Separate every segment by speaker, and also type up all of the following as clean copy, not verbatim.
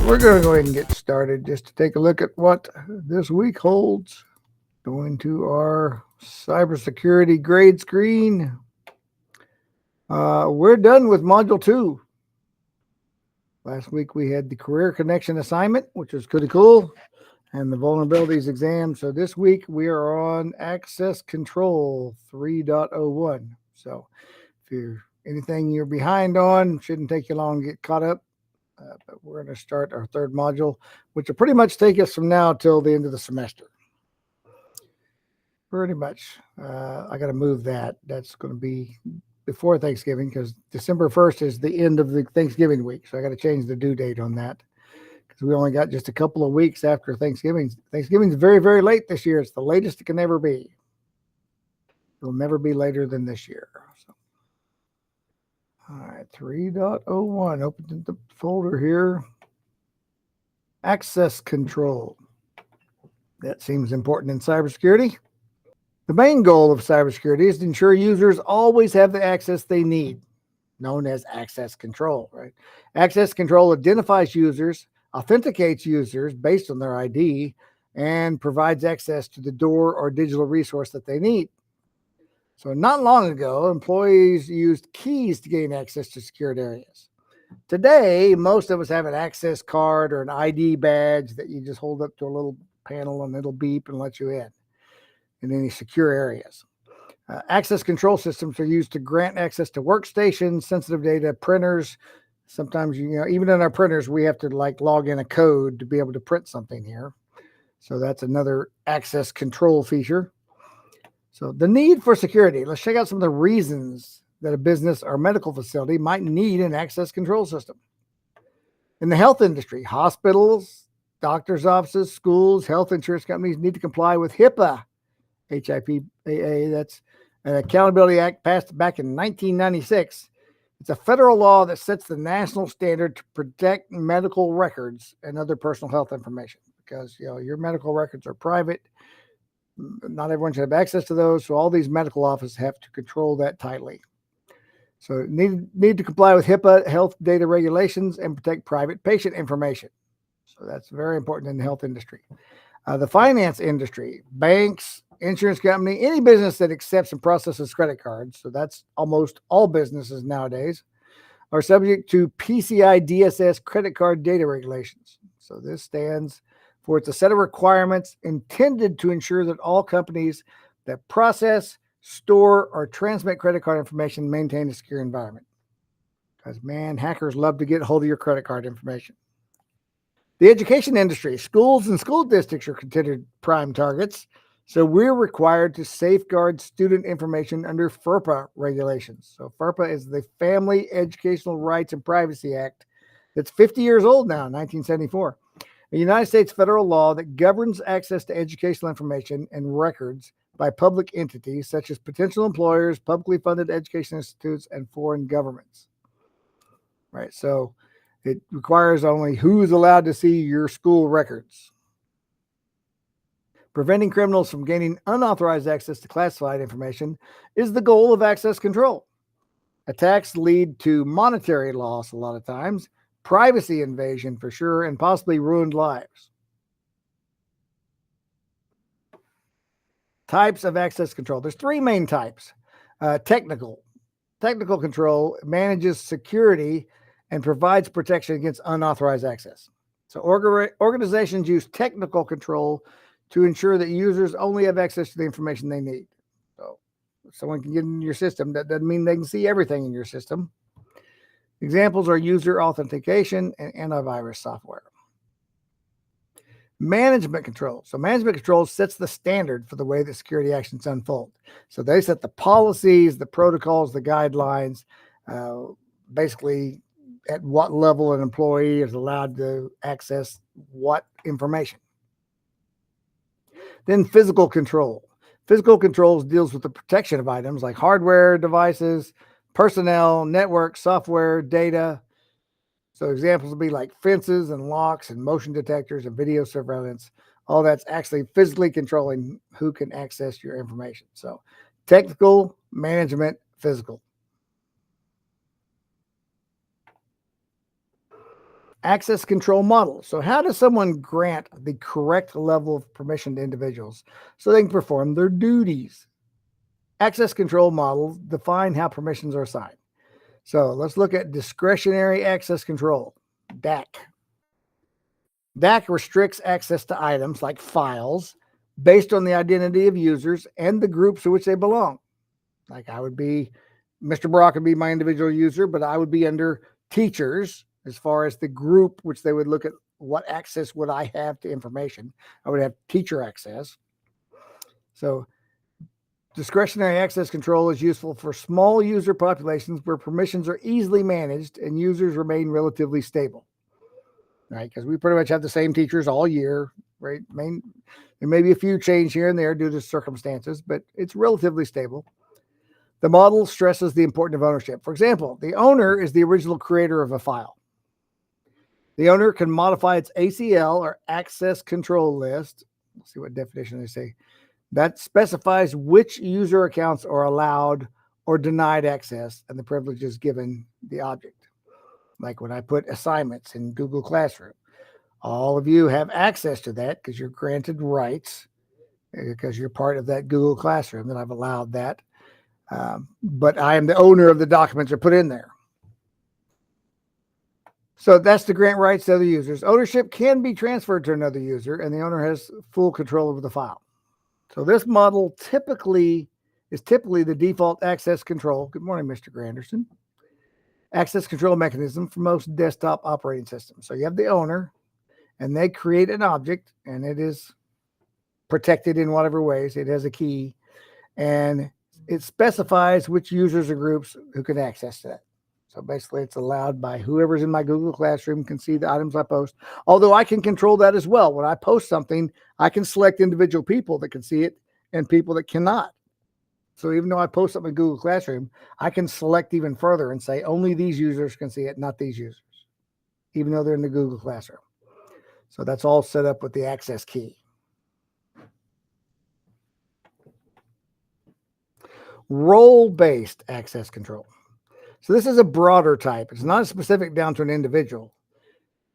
Speaker 1: We're going to go ahead and get started just to take a look at what this week holds. Going to our cybersecurity grade screen. We're done with Module 2. Last week we had the Career Connection assignment, which was pretty cool, and the Vulnerabilities exam. So this week we are on Access Control 3.01. So if you're anything you're behind on, shouldn't take you long to get caught up. But we're going to start our third module, which will pretty much take us from now till the end of the semester. Pretty much. I got to move that. That's going to be before Thanksgiving because December 1st is the end of the Thanksgiving week. So I got to change the due date on that because we only got just a couple of weeks after Thanksgiving. Thanksgiving's very, very late this year. It's the latest it can ever be. It'll never be later than this year. So. All right, 3.01, open the folder here. Access control. That seems important in cybersecurity. The main goal of cybersecurity is to ensure users always have the access they need, known as access control, right? Access control identifies users, authenticates users based on their ID, and provides access to the door or digital resource that they need. So not long ago, employees used keys to gain access to secured areas. Today, most of us have an access card or an ID badge that you just hold up to a little panel and it'll beep and let you in any secure areas. Access control systems are used to grant access to workstations, sensitive data, printers. Sometimes, even in our printers, we have to log in a code to be able to print something here. So that's another access control feature. So the need for security. Let's check out some of the reasons that a business or medical facility might need an access control system. In the health industry, hospitals, doctors' offices, schools, health insurance companies need to comply with HIPAA, HIPAA. That's an Accountability Act passed back in 1996. It's a federal law that sets the national standard to protect medical records and other personal health information because your medical records are private. Not everyone should have access to those, so all these medical offices have to control that tightly. So need to comply with HIPAA health data regulations and protect private patient information. So that's very important in the health industry. The finance industry, banks, insurance company, any business that accepts and processes credit cards, so that's almost all businesses nowadays, are subject to PCI DSS credit card data regulations. So this stands for it's a set of requirements intended to ensure that all companies that process, store, or transmit credit card information maintain a secure environment. Because, man, hackers love to get hold of your credit card information. The education industry, schools and school districts are considered prime targets. So we're required to safeguard student information under FERPA regulations. So FERPA is the Family Educational Rights and Privacy Act that's 50 years old now, 1974. A United States federal law that governs access to educational information and records by public entities such as potential employers, publicly funded education institutes, and foreign governments. Right, so it requires only who's allowed to see your school records. Preventing criminals from gaining unauthorized access to classified information is the goal of access control. Attacks lead to monetary loss a lot of times, privacy invasion for sure, and possibly ruined lives. Types of access control. There's three main types. Technical control manages security and provides protection against unauthorized access. So organizations use technical control to ensure that users only have access to the information they need. So if someone can get in your system, that doesn't mean they can see everything in your system. Examples are user authentication and antivirus software. Management control. So management control sets the standard for the way that security actions unfold. So they set the policies, the protocols, the guidelines, basically at what level an employee is allowed to access what information. Then physical control. Physical controls deals with the protection of items like hardware, devices, personnel, network, software, data. So examples would be like fences and locks and motion detectors and video surveillance. All that's actually physically controlling who can access your information. So technical, management, physical. Access control model. So how does someone grant the correct level of permission to individuals so they can perform their duties? Access control models define how permissions are assigned. So let's look at discretionary access control, DAC. DAC restricts access to items like files based on the identity of users and the groups to which they belong. Like I would be, Mr. Brock would be my individual user, but I would be under teachers as far as the group, which they would look at what access would I have to information. I would have teacher access. So discretionary access control is useful for small user populations where permissions are easily managed and users remain relatively stable, right? Because we pretty much have the same teachers all year, right? There may be a few change here and there due to circumstances, but it's relatively stable. The model stresses the importance of ownership. For example, the owner is the original creator of a file. The owner can modify its ACL or access control list. Let's see what definition they say. That specifies which user accounts are allowed or denied access and the privileges given the object. Like when I put assignments in Google Classroom, all of you have access to that because you're granted rights because you're part of that Google Classroom that I've allowed that. But I am the owner of the documents that are put in there. So that's to grant rights to other users. Ownership can be transferred to another user and the owner has full control over the file. So this model is typically the default access control. Good morning, Mr. Granderson. Access control mechanism for most desktop operating systems. So you have the owner and they create an object and it is protected in whatever ways. It has a key and it specifies which users or groups who can access that. So basically it's allowed by whoever's in my Google Classroom can see the items I post. Although I can control that as well. When I post something, I can select individual people that can see it and people that cannot. So even though I post something in Google Classroom, I can select even further and say only these users can see it, not these users, even though they're in the Google Classroom. So that's all set up with the access key. Role-based access control. So this is a broader type. It's not specific down to an individual.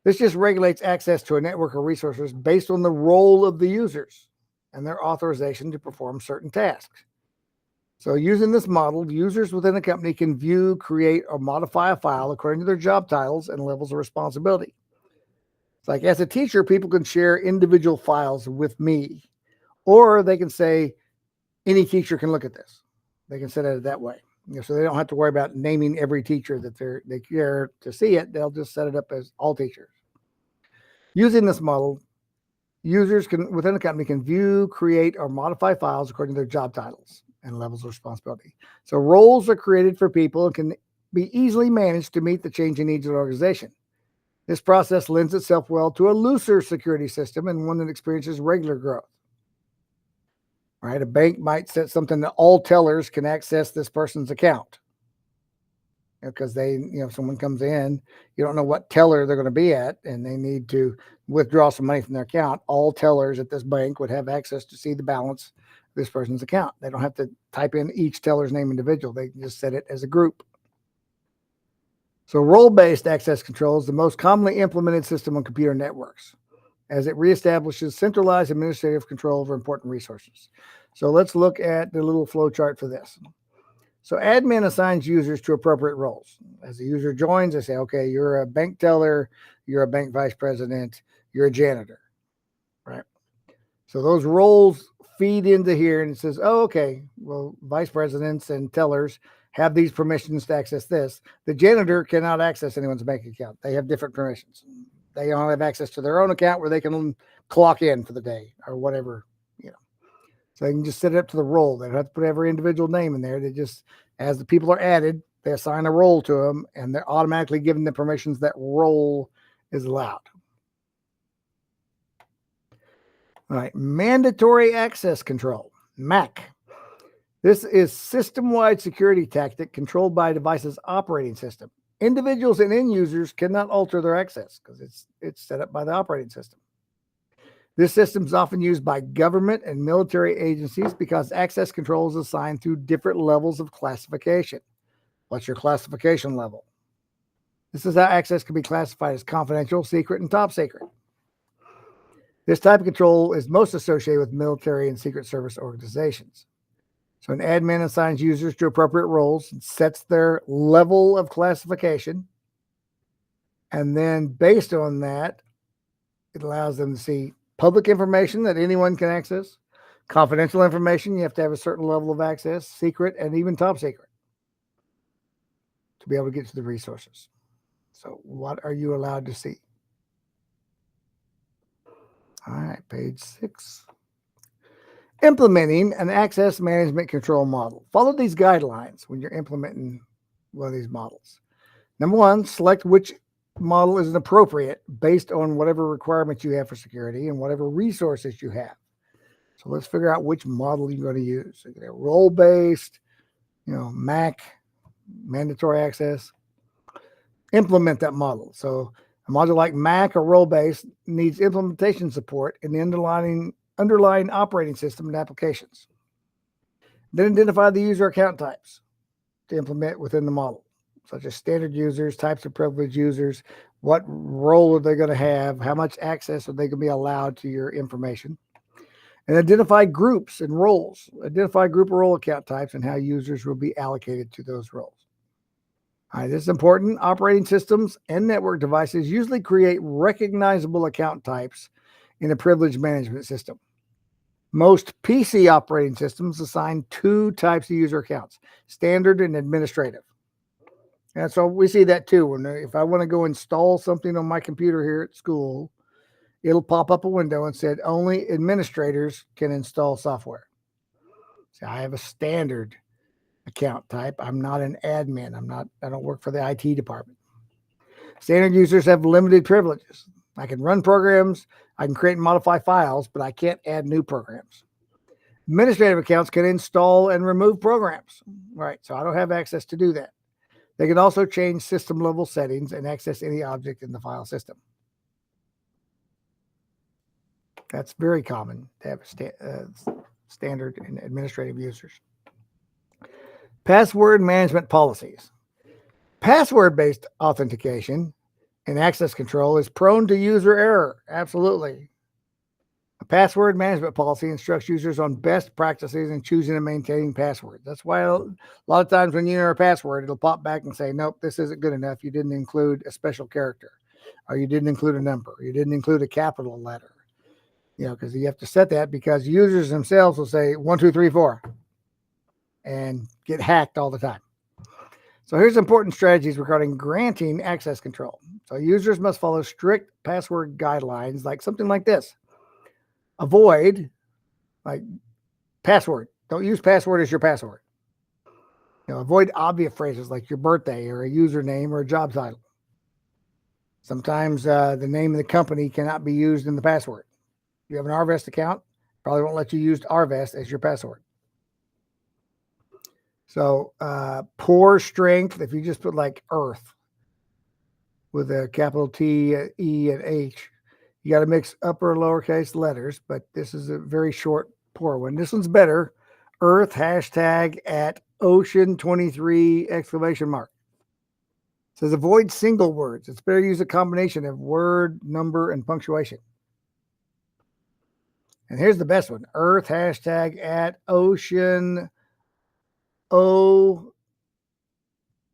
Speaker 1: This just regulates access to a network of resources based on the role of the users and their authorization to perform certain tasks. So using this model, users within a company can view, create, or modify a file according to their job titles and levels of responsibility. It's like as a teacher, people can share individual files with me, or they can say any teacher can look at this. They can set it that way. So they don't have to worry about naming every teacher that they care to see it. They'll just set it up as all teachers. Using this model, users within a company can view, create, or modify files according to their job titles and levels of responsibility. So roles are created for people and can be easily managed to meet the changing needs of the organization. This process lends itself well to a looser security system and one that experiences regular growth. Right? A bank might set something that all tellers can access this person's account. Because someone comes in, you don't know what teller they're going to be at, and they need to withdraw some money from their account. All tellers at this bank would have access to see the balance of this person's account. They don't have to type in each teller's name individual. They can just set it as a group. So role-based access control is the most commonly implemented system on computer networks, as it reestablishes centralized administrative control over important resources. So let's look at the little flow chart for this. So admin assigns users to appropriate roles. As the user joins, they say, okay, you're a bank teller, you're a bank vice president, you're a janitor, right? So those roles feed into here and it says, oh, okay, well, vice presidents and tellers have these permissions to access this. The janitor cannot access anyone's bank account. They have different permissions. They only have access to their own account where they can clock in for the day or whatever, So they can just set it up to the role. They don't have to put every individual name in there. They just, as the people are added, They assign a role to them, and they're automatically given the permissions that role is allowed. All right, mandatory access control, MAC. This is system-wide security tactic controlled by a device's operating system. Individuals and end users cannot alter their access because it's set up by the operating system. This system is often used by government and military agencies because access control is assigned through different levels of classification. What's your classification level? This is how access can be classified as confidential, secret, and top secret. This type of control is most associated with military and secret service organizations. So an admin assigns users to appropriate roles and sets their level of classification. And then based on that, it allows them to see public information that anyone can access, confidential information, you have to have a certain level of access, secret, and even top secret to be able to get to the resources. So what are you allowed to see? All right, page 6. Implementing an access management control model. Follow these guidelines when you're implementing one of these models. Number 1, select which model is appropriate based on whatever requirements you have for security and whatever resources you have. So let's figure out which model you're going to use. Role-based, MAC, mandatory access. Implement that model. So a module like MAC or role-based needs implementation support in the underlying operating system and applications. Then identify the user account types to implement within the model, such as standard users, types of privileged users, what role are they going to have, how much access are they going to be allowed to your information, and identify groups and roles. Identify group or role account types and how users will be allocated to those roles. All right, this is important. Operating systems and network devices usually create recognizable account types in a privilege management system. Most PC operating systems assign 2 types of user accounts, standard and administrative. And so we see that too. If I want to go install something on my computer here at school, it'll pop up a window and said only administrators can install software. So I have a standard account type. I'm not an admin. I don't work for the IT department. Standard users have limited privileges. I can run programs, I can create and modify files, but I can't add new programs. Administrative accounts can install and remove programs. Right, so I don't have access to do that. They can also change system level settings and access any object in the file system. That's very common to have standard and administrative users. Password management policies. Password-based authentication and access control is prone to user error. Absolutely. A password management policy instructs users on best practices in choosing and maintaining passwords. That's why a lot of times when you enter a password, it'll pop back and say, nope, this isn't good enough. You didn't include a special character, or you didn't include a number, or you didn't include a capital letter. Because you have to set that because users themselves will say 1, 2, 3, 4 and get hacked all the time. So here's important strategies regarding granting access control. So users must follow strict password guidelines, like something like this. Avoid, like password. Don't use password as your password. Avoid obvious phrases like your birthday or a username or a job title. Sometimes the name of the company cannot be used in the password. If you have an RVest account, probably won't let you use RVest as your password. So poor strength, if you just put like Earth with a capital T, E, and H, you got to mix upper and lowercase letters, but this is a very short, poor one. This one's better. Earth #@ocean23 exclamation mark. It says avoid single words. It's better to use a combination of word, number, and punctuation. And here's the best one. Earth #@ocean O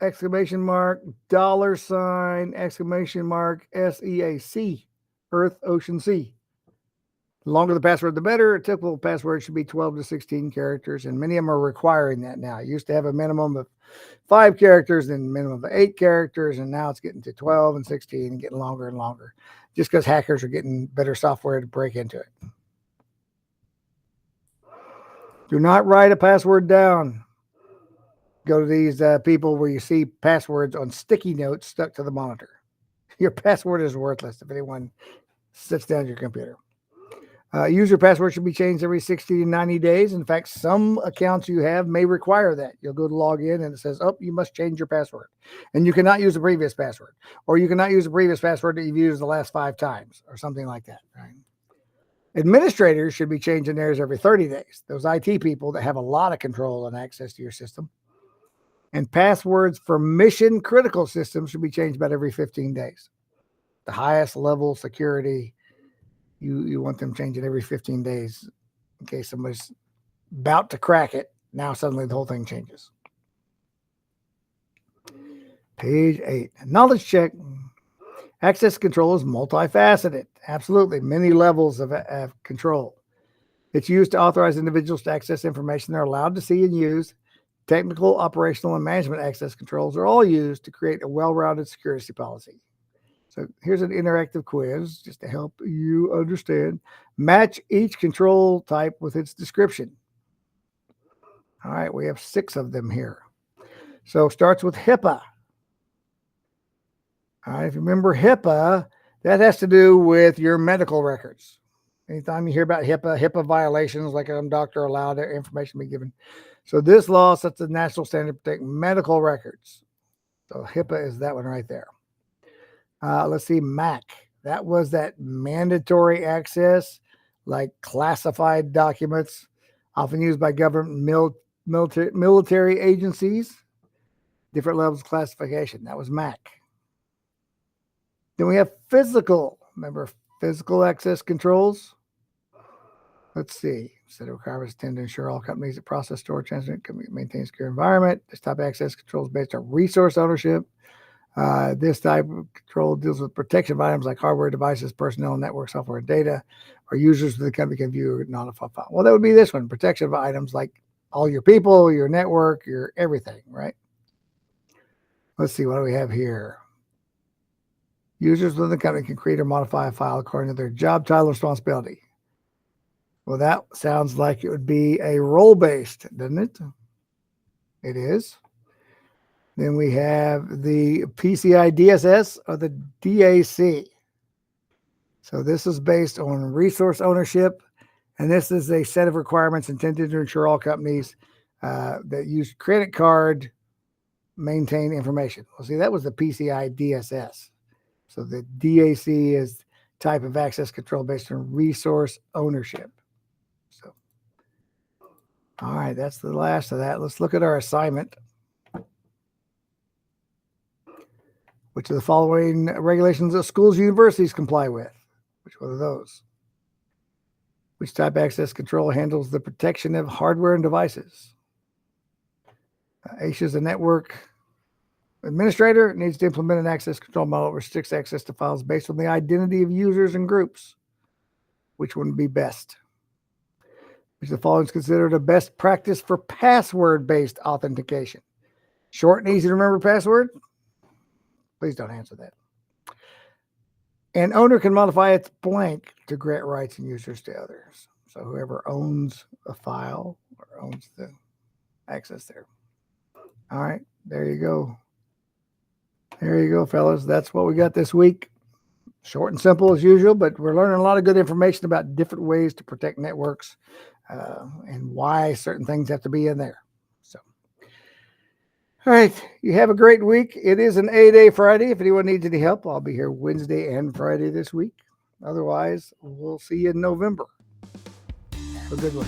Speaker 1: exclamation mark $! Exclamation mark SEAC. Earth Ocean Sea. The longer the password, the better. A typical password should be 12 to 16 characters, and many of them are requiring that now. It used to have a minimum of 5 characters and a minimum of 8 characters, and now it's getting to 12 and 16 and getting longer and longer, just because hackers are getting better software to break into it. Do not write a password down. Go to these people where you see passwords on sticky notes stuck to the monitor. Your password is worthless if anyone sits down at your computer. User password should be changed every 60 to 90 days. In fact, some accounts you have may require that. You'll go to log in and it says, oh, you must change your password. And you cannot use the previous password. Or you cannot use the previous password that you've used the last 5 times or something like that. Right? Administrators should be changing theirs every 30 days. Those IT people that have a lot of control and access to your system. And passwords for mission critical systems should be changed about every 15 days. The highest level security, you want them changing every 15 days in case somebody's about to crack it. Now suddenly the whole thing changes. Page 8, knowledge check. Access control is multifaceted. Absolutely, many levels of control. It's used to authorize individuals to access information they're allowed to see and use. Technical, operational, and management access controls are all used to create a well-rounded security policy. So here's an interactive quiz just to help you understand. Match each control type with its description. All right, we have 6 of them here. So starts with HIPAA. All right, if you remember HIPAA, that has to do with your medical records. Anytime you hear about HIPAA violations, like a doctor allowed their information to be given. So this law sets the national standard to protect medical records. So HIPAA is that one right there. Let's see, MAC. That was that mandatory access, like classified documents, often used by government military agencies. Different levels of classification. That was MAC. Then we have physical. Remember physical access controls? Let's see. Set of requirements tend to ensure all companies that process, store, transmit, can maintain a secure environment. This type of access control is based on resource ownership. This type of control deals with protection of items like hardware devices, personnel, network, software, and data, or users of the company can view or notify file. Well, that would be this one, protection of items like all your people, your network, your everything, right? Let's see, what do we have here? Users within the company can create or modify a file according to their job title and responsibility. Well, that sounds like it would be a role-based, doesn't it? It is. Then we have the PCI DSS or the DAC. So this is based on resource ownership, and this is a set of requirements intended to ensure all companies that use credit card maintain information. Well, see, that was the PCI DSS. So the DAC is type of access control based on resource ownership. So, all right, that's the last of that. Let's look at our assignment. Which of the following regulations that schools and universities comply with? Which one of those? Which type of access control handles the protection of hardware and devices? ASHA is a network administrator, needs to implement an access control model that restricts access to files based on the identity of users and groups. Which one would be best? Which of the following is considered a best practice for password-based authentication? Short and easy to remember password? Please don't answer that. An owner can modify its blank to grant rights and users to others. So whoever owns a file or owns the access there. All right, there you go. There you go, fellas. That's what we got this week. Short and simple as usual, but we're learning a lot of good information about different ways to protect networks and why certain things have to be in there. So, all right, you have a great week. It is an A-Day Friday. If anyone needs any help, I'll be here Wednesday and Friday this week. Otherwise, we'll see you in November. Have a good one.